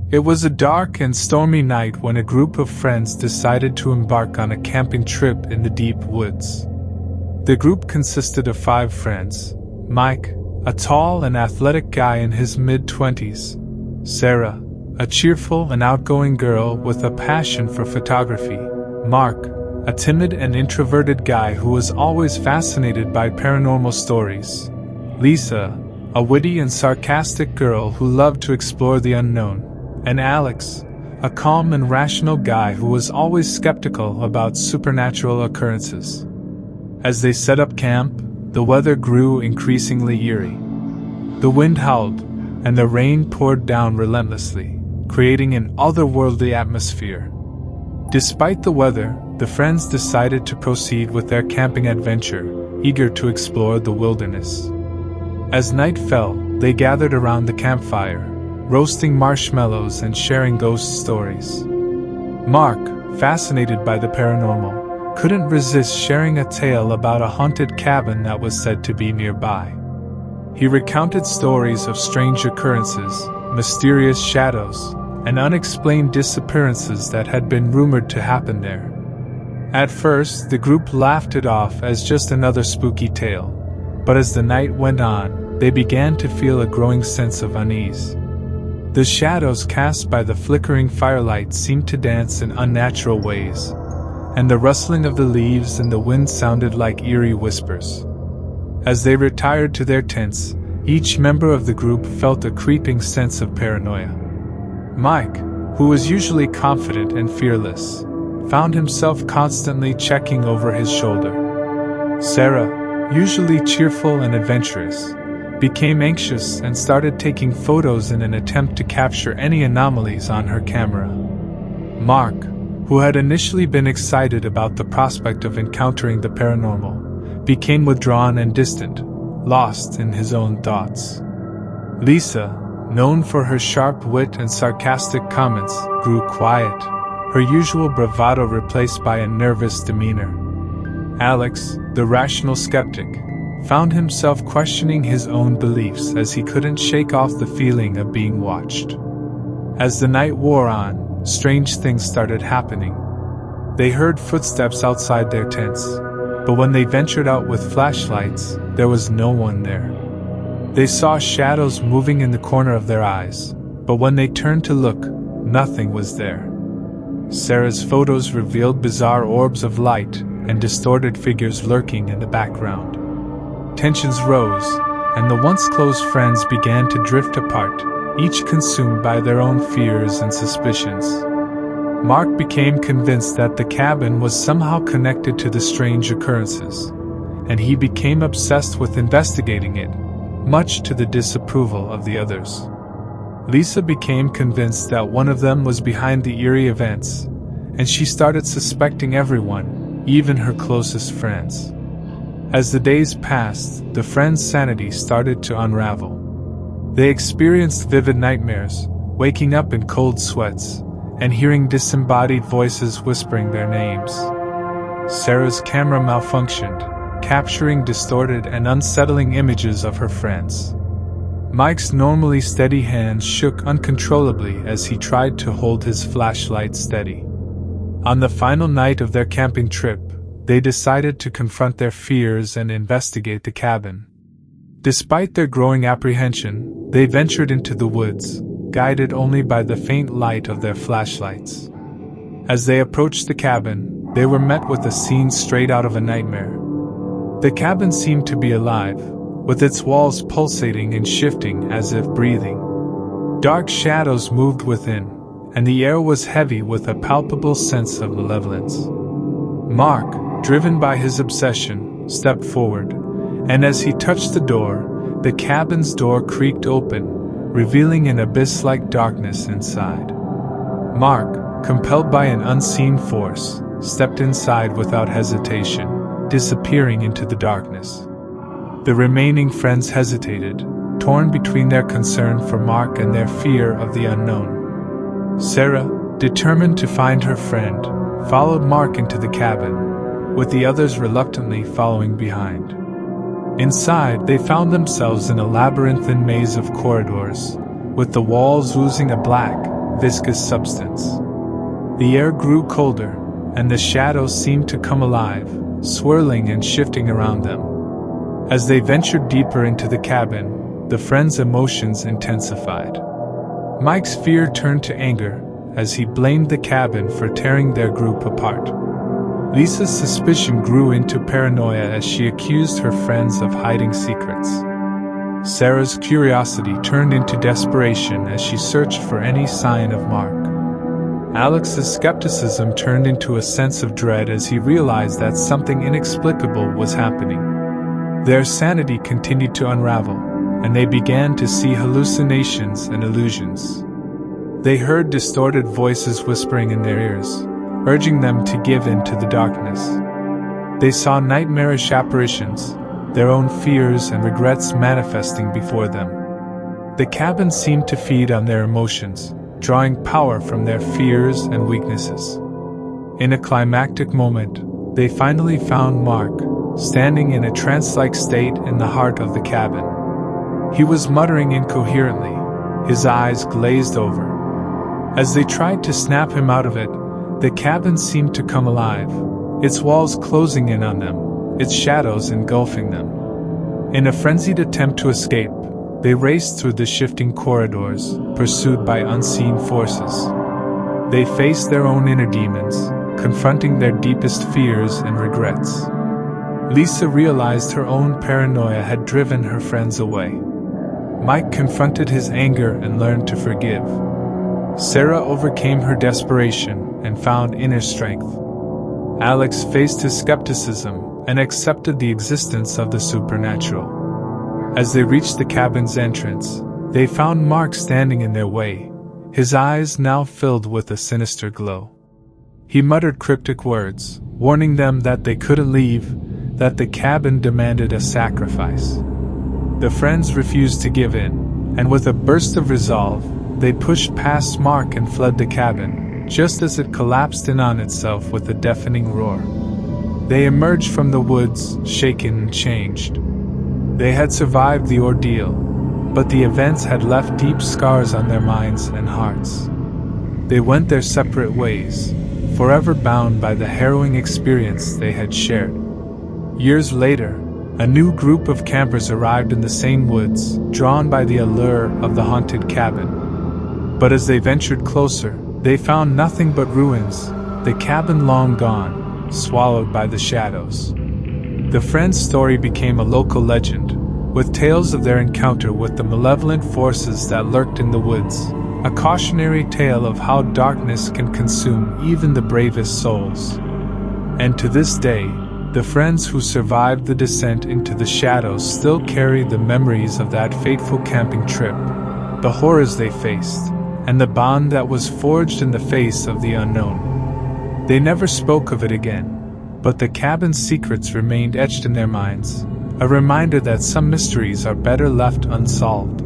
It was a dark and stormy night when a group of friends decided to embark on a camping trip in the deep woods. The group consisted of 5 friends: Mike, a tall and athletic guy in his mid-20s; Sarah, a cheerful and outgoing girl with a passion for photography; Mark, a timid and introverted guy who was always fascinated by paranormal stories; Lisa, a witty and sarcastic girl who loved to explore the unknown; and Alex, a calm and rational guy who was always skeptical about supernatural occurrences. As they set up camp, the weather grew increasingly eerie. The wind howled, and the rain poured down relentlessly, creating an otherworldly atmosphere. Despite the weather, the friends decided to proceed with their camping adventure, eager to explore the wilderness. As night fell, they gathered around the campfire, roasting marshmallows and sharing ghost stories. Mark, fascinated by the paranormal, couldn't resist sharing a tale about a haunted cabin that was said to be nearby. He recounted stories of strange occurrences, mysterious shadows, and unexplained disappearances that had been rumored to happen there. At first, the group laughed it off as just another spooky tale, but as the night went on, they began to feel a growing sense of unease. The shadows cast by the flickering firelight seemed to dance in unnatural ways, and the rustling of the leaves in the wind sounded like eerie whispers. As they retired to their tents, each member of the group felt a creeping sense of paranoia. Mike, who was usually confident and fearless, found himself constantly checking over his shoulder. Sarah, usually cheerful and adventurous, became anxious and started taking photos in an attempt to capture any anomalies on her camera. Mark, who had initially been excited about the prospect of encountering the paranormal, became withdrawn and distant, lost in his own thoughts. Lisa, known for her sharp wit and sarcastic comments, grew quiet, her usual bravado replaced by a nervous demeanor. Alex, the rational skeptic, found himself questioning his own beliefs as he couldn't shake off the feeling of being watched. As the night wore on, strange things started happening. They heard footsteps outside their tents, but when they ventured out with flashlights, there was no one there. They saw shadows moving in the corner of their eyes, but when they turned to look, nothing was there. Sarah's photos revealed bizarre orbs of light and distorted figures lurking in the background. Tensions rose, and the once close friends began to drift apart, each consumed by their own fears and suspicions. Mark became convinced that the cabin was somehow connected to the strange occurrences, and he became obsessed with investigating it, much to the disapproval of the others. Lisa became convinced that one of them was behind the eerie events, and she started suspecting everyone, even her closest friends. As the days passed, the friends' sanity started to unravel. They experienced vivid nightmares, waking up in cold sweats, and hearing disembodied voices whispering their names. Sarah's camera malfunctioned, capturing distorted and unsettling images of her friends. Mike's normally steady hands shook uncontrollably as he tried to hold his flashlight steady. On the final night of their camping trip, they decided to confront their fears and investigate the cabin. Despite their growing apprehension, they ventured into the woods, guided only by the faint light of their flashlights. As they approached the cabin, they were met with a scene straight out of a nightmare. The cabin seemed to be alive, with its walls pulsating and shifting as if breathing. Dark shadows moved within, and the air was heavy with a palpable sense of malevolence. Mark, driven by his obsession, stepped forward, and as he touched the door, the cabin's door creaked open, revealing an abyss-like darkness inside. Mark, compelled by an unseen force, stepped inside without hesitation, disappearing into the darkness. The remaining friends hesitated, torn between their concern for Mark and their fear of the unknown. Sarah, determined to find her friend, followed Mark into the cabin, with the others reluctantly following behind. Inside, they found themselves in a labyrinthine maze of corridors, with the walls oozing a black, viscous substance. The air grew colder, and the shadows seemed to come alive, swirling and shifting around them. As they ventured deeper into the cabin, the friends' emotions intensified. Mike's fear turned to anger as he blamed the cabin for tearing their group apart. Lisa's suspicion grew into paranoia as she accused her friends of hiding secrets. Sarah's curiosity turned into desperation as she searched for any sign of Mark. Alex's skepticism turned into a sense of dread as he realized that something inexplicable was happening. Their sanity continued to unravel, and they began to see hallucinations and illusions. They heard distorted voices whispering in their ears, urging them to give in to the darkness. They saw nightmarish apparitions, their own fears and regrets manifesting before them. The cabin seemed to feed on their emotions, drawing power from their fears and weaknesses. In a climactic moment, they finally found Mark, standing in a trance-like state in the heart of the cabin. He was muttering incoherently, his eyes glazed over. As they tried to snap him out of it, the cabin seemed to come alive, its walls closing in on them, its shadows engulfing them. In a frenzied attempt to escape, they raced through the shifting corridors, pursued by unseen forces. They faced their own inner demons, confronting their deepest fears and regrets. Lisa realized her own paranoia had driven her friends away. Mike confronted his anger and learned to forgive. Sarah overcame her desperation and found inner strength. Alex faced his skepticism and accepted the existence of the supernatural. As they reached the cabin's entrance, they found Mark standing in their way, his eyes now filled with a sinister glow. He muttered cryptic words, warning them that they couldn't leave, that the cabin demanded a sacrifice. The friends refused to give in, and with a burst of resolve, they pushed past Mark and fled the cabin, just as it collapsed in on itself with a deafening roar. They emerged from the woods, shaken and changed. They had survived the ordeal, but the events had left deep scars on their minds and hearts. They went their separate ways, forever bound by the harrowing experience they had shared. Years later, a new group of campers arrived in the same woods, drawn by the allure of the haunted cabin. But as they ventured closer, they found nothing but ruins, the cabin long gone, swallowed by the shadows. The friends' story became a local legend, with tales of their encounter with the malevolent forces that lurked in the woods, a cautionary tale of how darkness can consume even the bravest souls. And to this day, the friends who survived the descent into the shadows still carry the memories of that fateful camping trip, the horrors they faced, and the bond that was forged in the face of the unknown. They never spoke of it again, but the cabin's secrets remained etched in their minds, a reminder that some mysteries are better left unsolved.